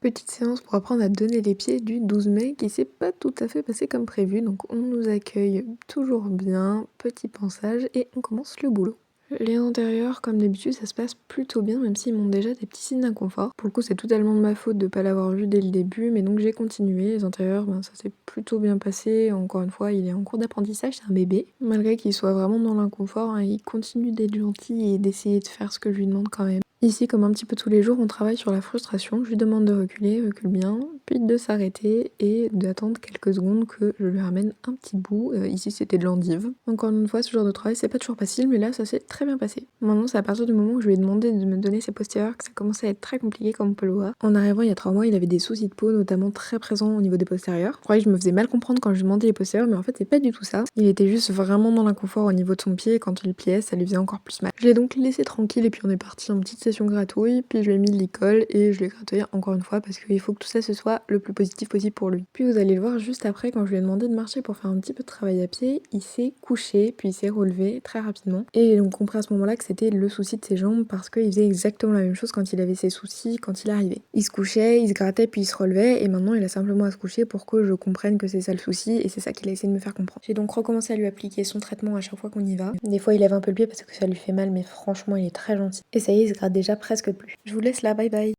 Petite séance pour apprendre à donner les pieds du 12 mai qui s'est pas tout à fait passé comme prévu, donc on nous accueille toujours bien, petit pansage et on commence le boulot. Les antérieurs, comme d'habitude, ça se passe plutôt bien, même s'ils montrent déjà des petits signes d'inconfort. Pour le coup, c'est totalement de ma faute de pas l'avoir vu dès le début, mais donc j'ai continué. Les antérieurs, ça s'est plutôt bien passé. Encore une fois, il est en cours d'apprentissage, c'est un bébé. Malgré qu'il soit vraiment dans l'inconfort, hein, il continue d'être gentil et d'essayer de faire ce que je lui demande quand même. Ici, comme un petit peu tous les jours, on travaille sur la frustration. Je lui demande de reculer, recule bien, puis de s'arrêter et d'attendre quelques secondes que je lui ramène un petit bout. Ici, c'était de l'endive. Encore une fois, ce genre de travail, c'est pas toujours facile, mais là, ça s'est très bien passé. Maintenant, c'est à partir du moment où je lui ai demandé de me donner ses postérieurs que ça commençait à être très compliqué, comme on peut le voir. En arrivant il y a 3 mois, il avait des soucis de peau, notamment très présents au niveau des postérieurs. Je croyais que je me faisais mal comprendre quand je lui demandais les postérieurs, mais en fait, c'est pas du tout ça. Il était juste vraiment dans l'inconfort au niveau de son pied, et quand il pliait, ça lui faisait encore plus mal. Je l'ai donc laissé tranquille et puis on est parti en petite session gratouille, puis je lui ai mis de l'icole et je l'ai gratouillé encore une fois parce qu'il faut que tout ça se soit le plus positif possible pour lui. Puis vous allez le voir juste après, quand je lui ai demandé de marcher pour faire un petit peu de travail à pied, il s'est couché, puis il s'est relevé très rapidement. Et j'ai donc compris à ce moment-là que c'était le souci de ses jambes parce qu'il faisait exactement la même chose quand il avait ses soucis, quand il arrivait. Il se couchait, il se grattait, puis il se relevait et maintenant il a simplement à se coucher pour que je comprenne que c'est ça le souci et c'est ça qu'il a essayé de me faire comprendre. J'ai donc recommencé à lui appliquer son traitement à chaque fois qu'on y va. Des fois il lève un peu le pied parce que ça lui fait mal, mais franchement il est très gentil. Et ça y est, il se gratte déjà presque plus. Je vous laisse là, bye bye.